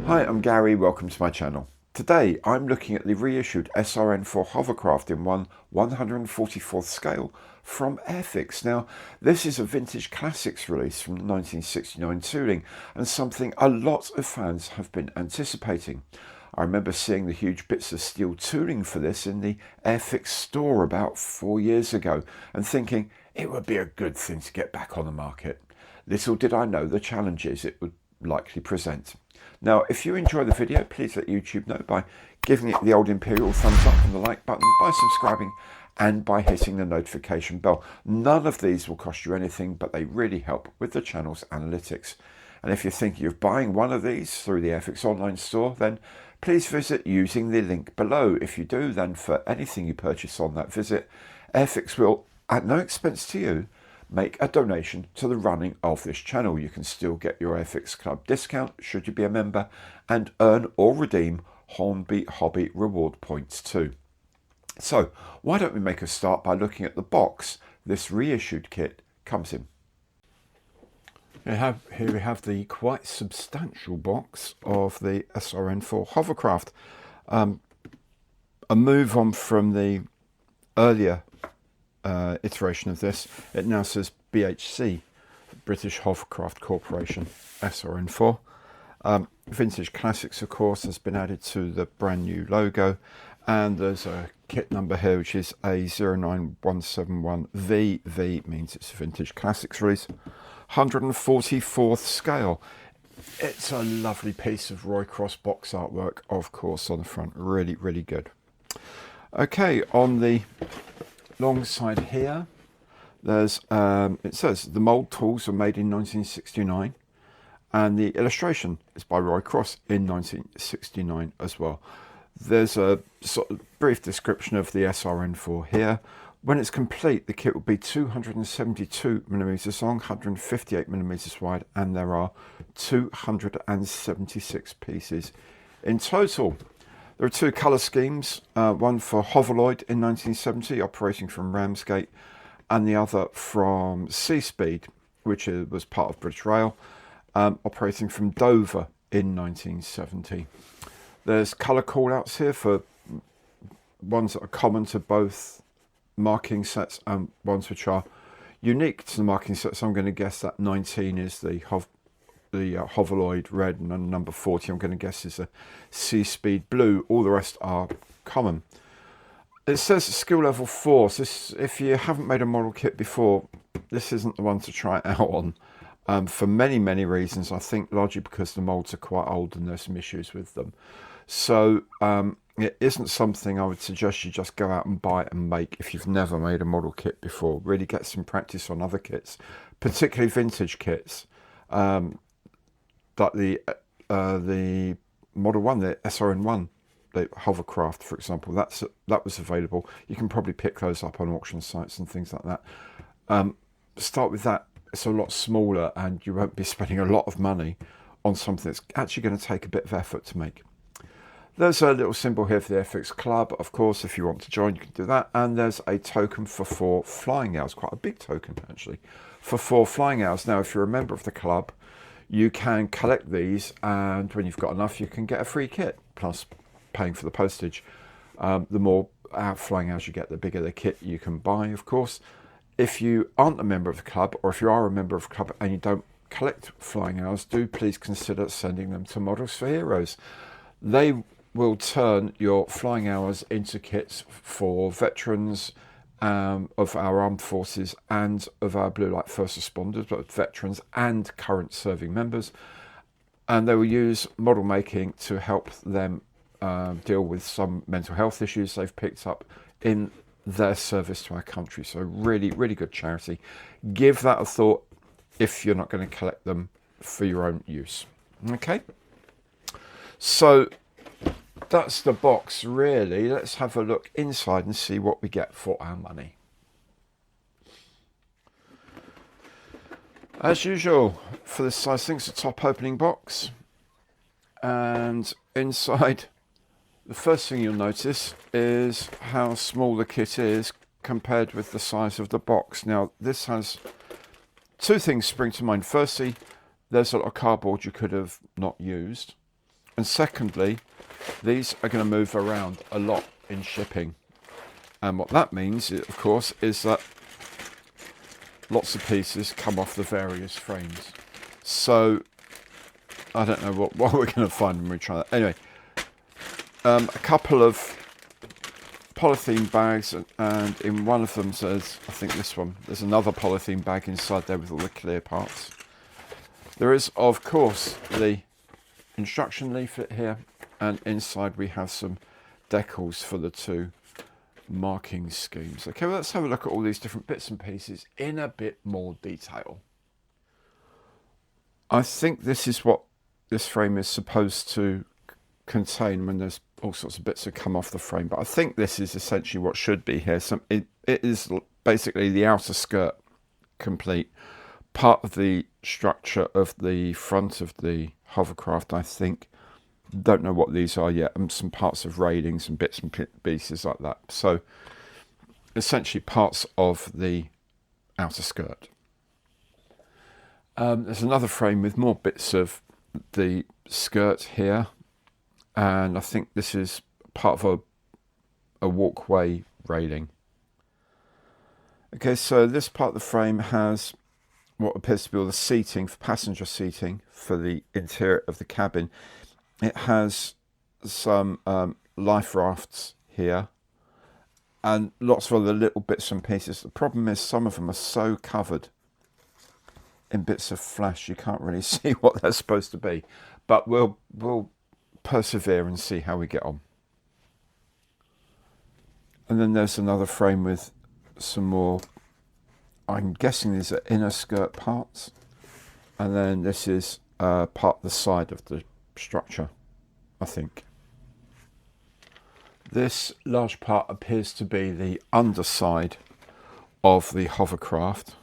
Hi, I'm Gary, welcome to my channel. Today I'm looking at the reissued SR.N4 hovercraft in 1/144th scale from Airfix. Now this is a vintage classics release from the 1969 tooling and something a lot of fans have been anticipating. I remember seeing the huge bits of steel tooling for this in the Airfix store about 4 years ago and thinking it would be a good thing to get back on the market. Little did I know the challenges it would likely present. Now, if you enjoy the video, please let YouTube know by giving it the old imperial thumbs up and the like button, by subscribing and by hitting the notification bell. None of these will cost you anything, but they really help with the channel's analytics. And if you're thinking of buying one of these through the Airfix online store, then please visit using the link below. If you do, then for anything you purchase on that visit, Airfix will, at no expense to you, make a donation to the running of this channel. You can still get your Airfix Club discount should you be a member and earn or redeem Hornbeat Hobby reward points too. So why don't we make a start by looking at the box this reissued kit comes in. Here we have the quite substantial box of the SR.N4 hovercraft. A move on from the earlier iteration of this. It now says BHC, British Hovercraft Corporation, SR.N4. Vintage Classics, of course, has been added to the brand new logo, and there's a kit number here which is A09171V. V means it's a Vintage Classics release. 144th scale. It's a lovely piece of Roy Cross box artwork, of course, on the front. Really, really good. Okay, on the long side here, there's it says the mold tools were made in 1969, and the illustration is by Roy Cross in 1969 as well. There's a sort of brief description of the SR.N4 here. When it's complete, the kit will be 272mm long, 158mm wide, and there are 276 pieces in total. There are two colour schemes, one for Hoverloid in 1970, operating from Ramsgate, and the other from Seaspeed, which was part of British Rail, operating from Dover in 1970. There's colour call-outs here for ones that are common to both marking sets and ones which are unique to the marking sets. I'm going to guess that 19 is the Hoverloid red, and number 40 I'm going to guess is a Seaspeed blue. All the rest are common. It says skill level 4, so if you haven't made a model kit before, this isn't the one to try it out on, for many reasons. I think largely because the molds are quite old and there's some issues with them. So it isn't something I would suggest you just go out and buy and make if you've never made a model kit before. Really get some practice on other kits, particularly vintage kits. Like the Model 1, the SR.N1, the hovercraft, for example, that was available. You can probably pick those up on auction sites and things like that. Start with that. It's a lot smaller and you won't be spending a lot of money on something that's actually going to take a bit of effort to make. There's a little symbol here for the Airfix Club. Of course, if you want to join, you can do that. And there's a token for 4 flying hours, quite a big token actually, for 4 flying hours. Now, if you're a member of the club, you can collect these, and when you've got enough, you can get a free kit, plus paying for the postage. The more flying hours you get, the bigger the kit you can buy, of course. If you aren't a member of the club, or if you are a member of the club and you don't collect flying hours, do please consider sending them to Models for Heroes. They will turn your flying hours into kits for veterans of our armed forces and of our blue light first responders, but veterans and current serving members, and they will use model making to help them deal with some mental health issues they've picked up in their service to our country. So really good charity. Give that a thought if you're not going to collect them for your own use. Okay, so that's the box really. Let's have a look inside and see what we get for our money. As usual for this size thing, it's a top opening box, and inside the first thing you'll notice is how small the kit is compared with the size of the box. Now this has two things spring to mind. Firstly, there's a lot of cardboard you could have not used, And secondly, these are going to move around a lot in shipping. And what that means, of course, is that lots of pieces come off the various frames. So I don't know what we're going to find when we try that. Anyway, a couple of polythene bags, and in one of them says, I think this one, there's another polythene bag inside there with all the clear parts. There is, of course, the instruction leaflet here, and inside we have some decals for the two marking schemes. Okay, well, let's have a look at all these different bits and pieces in a bit more detail. I think this is what this frame is supposed to contain when there's all sorts of bits that come off the frame, but I think this is essentially what should be here. It is basically the outer skirt complete, part of the structure of the front of the hovercraft, I think. Don't know what these are yet, and some parts of railings and bits and pieces like that. So essentially parts of the outer skirt. There's another frame with more bits of the skirt here, and I think this is part of a walkway railing. Okay, so this part of the frame has what appears to be all the seating for passenger seating for the interior of the cabin. It has some life rafts here and lots of other little bits and pieces. The problem is some of them are so covered in bits of flash you can't really see what they're supposed to be, but we'll persevere and see how we get on. And then there's another frame with some more, I'm guessing these are inner skirt parts, and then this is part of the side of the structure, I think. This large part appears to be the underside of the hovercraft.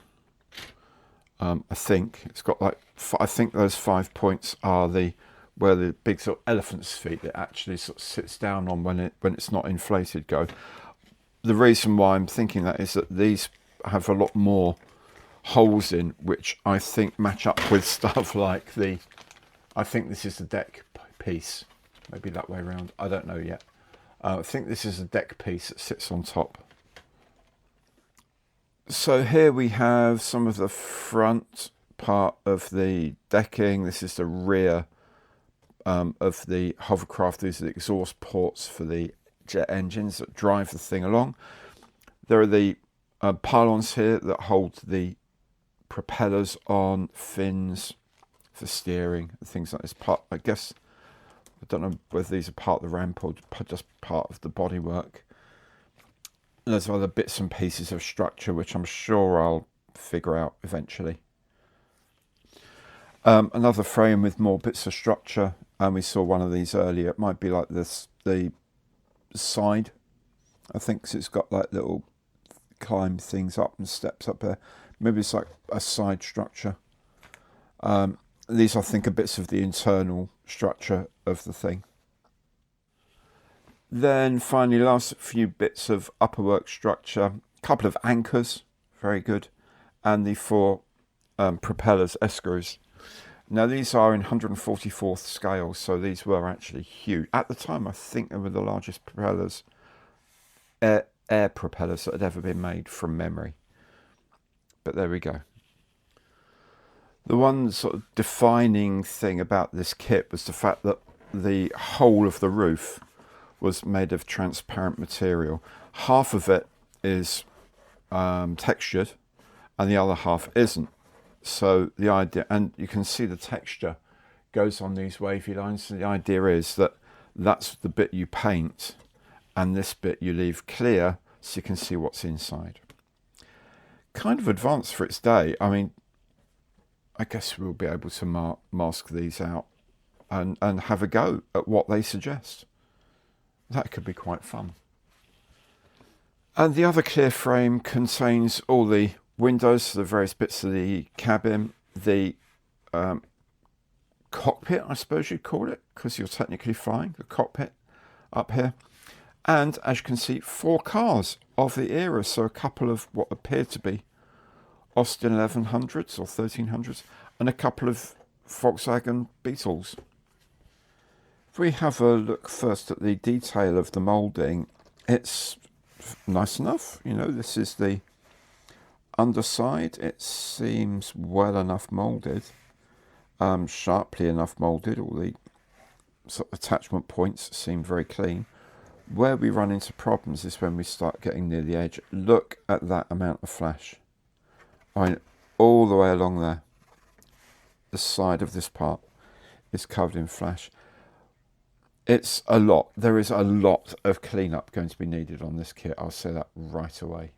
I think it's got like, I think those 5 points are where the big sort of elephant's feet that actually sort of sits down on when it's not inflated go. The reason why I'm thinking that is that these have a lot more holes in, which I think match up with stuff like I think this is the deck piece, maybe that way around, I don't know yet. I think this is a deck piece that sits on top. So here we have some of the front part of the decking. This is the rear of the hovercraft. These are the exhaust ports for the jet engines that drive the thing along. There are the pylons here that hold the propellers on, fins for steering, and things like this. Part, I guess, I don't know whether these are part of the ramp or just part of the bodywork. And there's other bits and pieces of structure which I'm sure I'll figure out eventually. Another frame with more bits of structure, and we saw one of these earlier. It might be like this, the side, I think, 'cause it's got like little climb things up and steps up there. Maybe it's like a side structure. These, I think, are bits of the internal structure of the thing. Then finally, last few bits of upperwork structure, a couple of anchors, very good, and the 4 propellers, S-screws. Now these are in 144th scale, so these were actually huge. At the time, I think they were the largest propellers, air propellers that had ever been made from memory. But there we go. The one sort of defining thing about this kit was the fact that the whole of the roof was made of transparent material. Half of it is textured and the other half isn't. So the idea, and you can see the texture goes on these wavy lines. So the idea is that that's the bit you paint and this bit you leave clear so you can see what's inside. Kind of advanced for its day. I mean, I guess we'll be able to mask these out and have a go at what they suggest. That could be quite fun. And the other clear frame contains all the windows, the various bits of the cabin, the cockpit, I suppose you'd call it, because you're technically flying, the cockpit up here. And as you can see, 4 cars of the era, so a couple of what appear to be Austin 1100s or 1300s, and a couple of Volkswagen Beetles. If we have a look first at the detail of the moulding, it's nice enough. You know, this is the underside. It seems well enough moulded, sharply enough moulded. All the sort of attachment points seem very clean. Where we run into problems is when we start getting near the edge. Look at that amount of flash. I mean, all the way along there, the side of this part is covered in flash. It's a lot. There is a lot of cleanup going to be needed on this kit. I'll say that right away.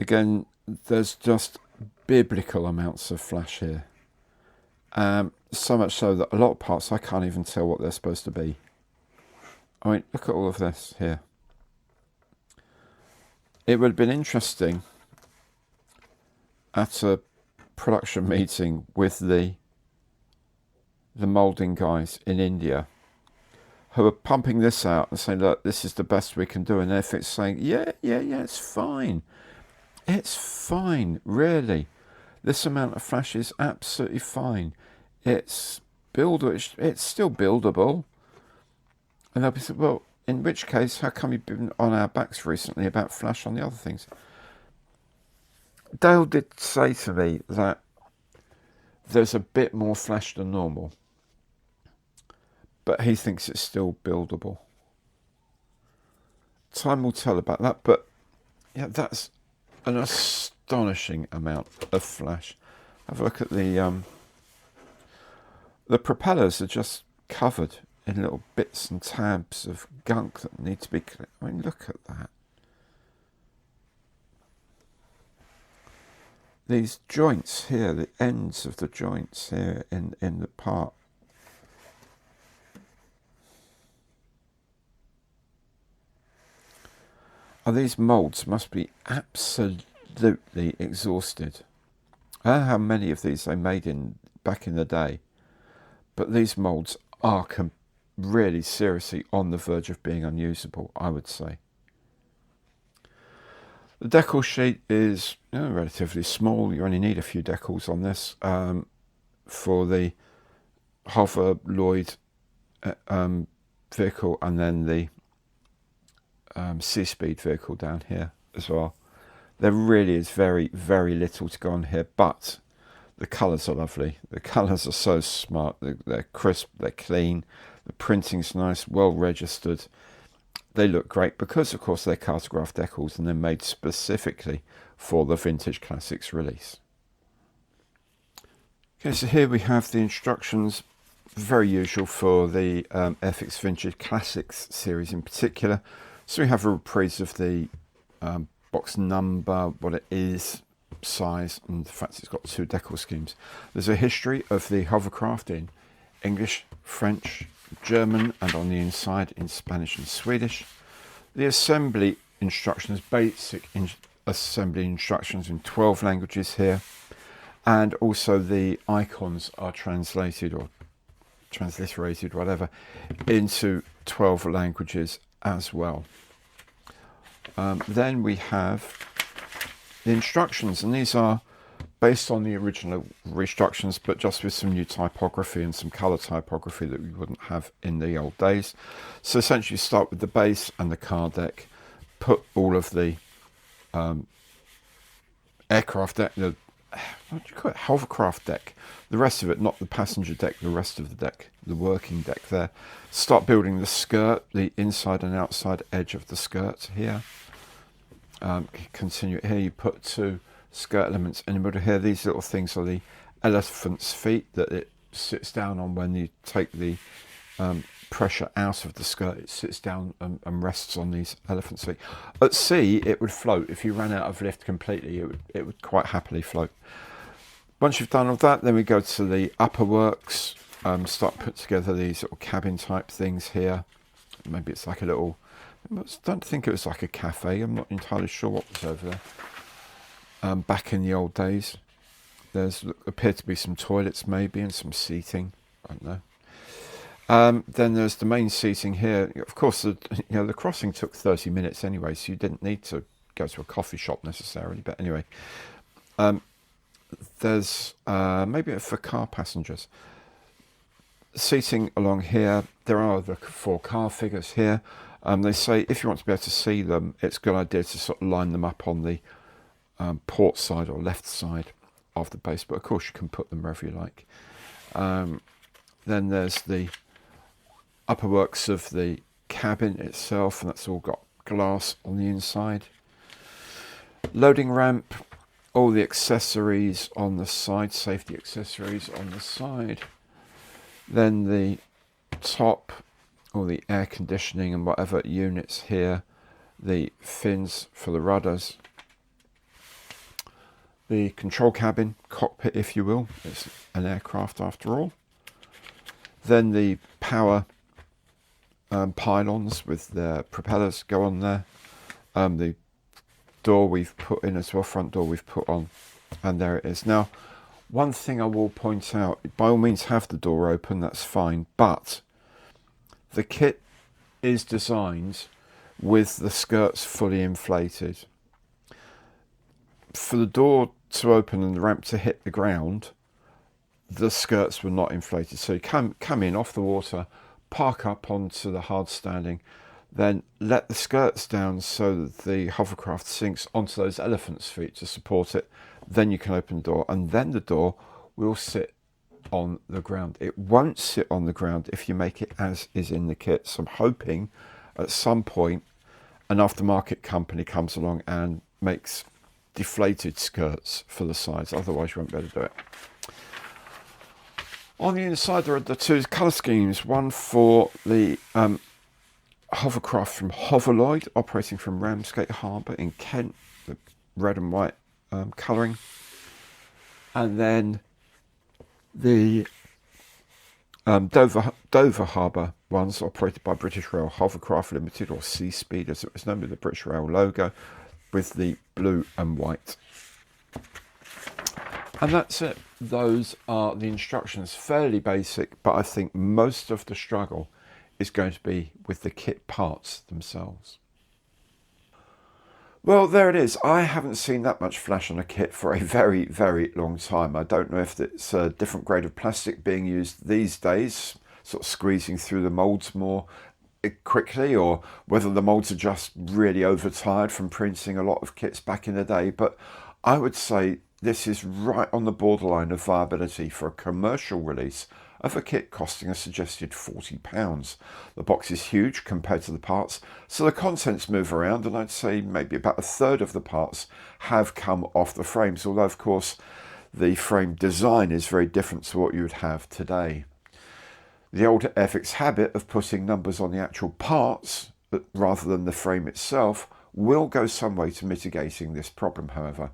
Again, there's just biblical amounts of flash here. So much so that a lot of parts I can't even tell what they're supposed to be. I mean, look at all of this here. It would have been interesting at a production meeting with the moulding guys in India who are pumping this out and saying, look, this is the best we can do. And Airfix saying, yeah, it's fine. It's fine, really. This amount of flash is absolutely fine. It's buildable. It's still buildable. And they'll be saying, well, in which case, how come you've been on our backs recently about flash on the other things? Dale did say to me that there's a bit more flash than normal, but he thinks it's still buildable. Time will tell about that, but yeah, that's an astonishing amount of flash. Have a look at the propellers are just covered in little bits and tabs of gunk that need to be cleaned. I mean, look at that. These joints here, the ends of the joints here in the part. Oh, these moulds must be absolutely exhausted. I don't know how many of these they made back in the day, but these moulds are really seriously on the verge of being unusable, I would say. The decal sheet is relatively small. You only need a few decals on this for the hover Lloyd vehicle and then the C-Speed vehicle down here as well. There really is very, very little to go on here, but the colours are lovely. The colours are so smart. They're crisp, they're clean. The printing's nice, well registered. They look great because, of course, they're cartograph decals and they're made specifically for the Vintage Classics release. Okay, so here we have the instructions, very usual for the Airfix Vintage Classics series in particular. So we have a reprise of the box number, what it is, size, and the fact it's got 2 decal schemes. There's a history of the hovercraft in English, French, German, and on the inside in Spanish and Swedish. The assembly instructions, basic assembly instructions in 12 languages here, and also the icons are translated or transliterated, whatever, into 12 languages as well. Then we have the instructions, and these are based on the original instructions, but just with some new typography and some colour typography that we wouldn't have in the old days. So essentially start with the base and the car deck, put all of the aircraft deck, what do you call it, hovercraft deck, the rest of it, not the passenger deck, the rest of the deck, the working deck there. Start building the skirt, the inside and outside edge of the skirt here. Continue here, you put 2 skirt elements in the middle here. These little things are the elephant's feet that it sits down on when you take the pressure out of the skirt. It sits down and rests on these elephant's feet. At sea, it would float. If you ran out of lift completely, it would quite happily float. Once you've done all that, then we go to the upper works, start put together these little cabin type things here. Maybe it's like a little, I don't think it was like a cafe. I'm not entirely sure what was over there. Back in the old days, there's appeared to be some toilets maybe and some seating. I don't know. Then there's the main seating here. Of course, the crossing took 30 minutes anyway, so you didn't need to go to a coffee shop necessarily. But anyway, there's maybe for car passengers. seating along here, there are the 4 car figures here. They say if you want to be able to see them, it's a good idea to sort of line them up on the port side or left side of the base, but of course you can put them wherever you like. Then there's the upper works of the cabin itself, and that's all got glass on the inside. Loading ramp, all the accessories on the side, safety accessories on the side. Then the top, all the air conditioning and whatever units here, the fins for the rudders, the control cabin, cockpit if you will, it's an aircraft after all. Then the power pylons with their propellers go on there. The door we've put in as well, front door we've put on, and there it is. Now, one thing I will point out, by all means have the door open, that's fine, but the kit is designed with the skirts fully inflated. For the door to open and the ramp to hit the ground, the skirts were not inflated. So you come in off the water, park up onto the hard standing, then let the skirts down so that the hovercraft sinks onto those elephant's feet to support it. Then you can open the door, and then the door will sit on the ground. It won't sit on the ground if you make it as is in the kit. So I'm hoping at some point an aftermarket company comes along and makes deflated skirts for the sides, otherwise you won't be able to do it. On the inside there are the 2 colour schemes, one for the hovercraft from Hoverloid, operating from Ramsgate Harbour in Kent, the red and white colouring, and then the Dover Harbour ones operated by British Rail Hovercraft Limited, or Seaspeed as it was known, with the British Rail logo with the blue and white. And that's it. Those are the instructions. Fairly basic, but I think most of the struggle is going to be with the kit parts themselves. Well, there it is. I haven't seen that much flash on a kit for a very, very long time. I don't know if it's a different grade of plastic being used these days, sort of squeezing through the moulds more quickly, or whether the moulds are just really overtired from printing a lot of kits back in the day. But I would say this is right on the borderline of viability for a commercial release of a kit costing a suggested £40. The box is huge compared to the parts, so the contents move around, and I'd say maybe about a third of the parts have come off the frames, although of course the frame design is very different to what you would have today. The old Airfix habit of putting numbers on the actual parts rather than the frame itself will go some way to mitigating this problem, however.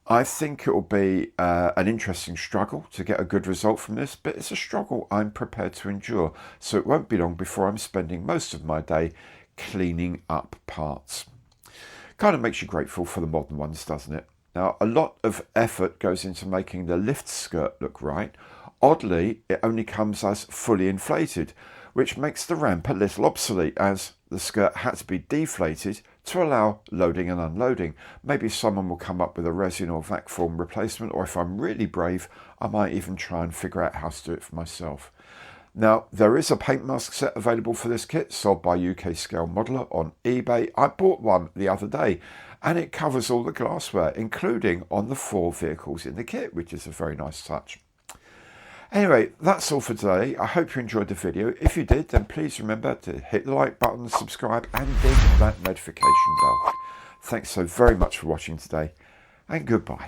I think it will be an interesting struggle to get a good result from this, but it's a struggle I'm prepared to endure, so it won't be long before I'm spending most of my day cleaning up parts. Kind of makes you grateful for the modern ones, doesn't it? Now, a lot of effort goes into making the lift skirt look right. Oddly, it only comes as fully inflated, which makes the ramp a little obsolete, as the skirt had to be deflated to allow loading and unloading. Maybe someone will come up with a resin or vac form replacement, or if I'm really brave, I might even try and figure out how to do it for myself. Now, there is a paint mask set available for this kit, sold by UK Scale Modeler on eBay. I bought one the other day, and it covers all the glassware, including on the 4 vehicles in the kit, which is a very nice touch. Anyway, that's all for today. I hope you enjoyed the video. If you did, then please remember to hit the like button, subscribe, and ding that notification bell. Thanks so very much for watching today, and goodbye.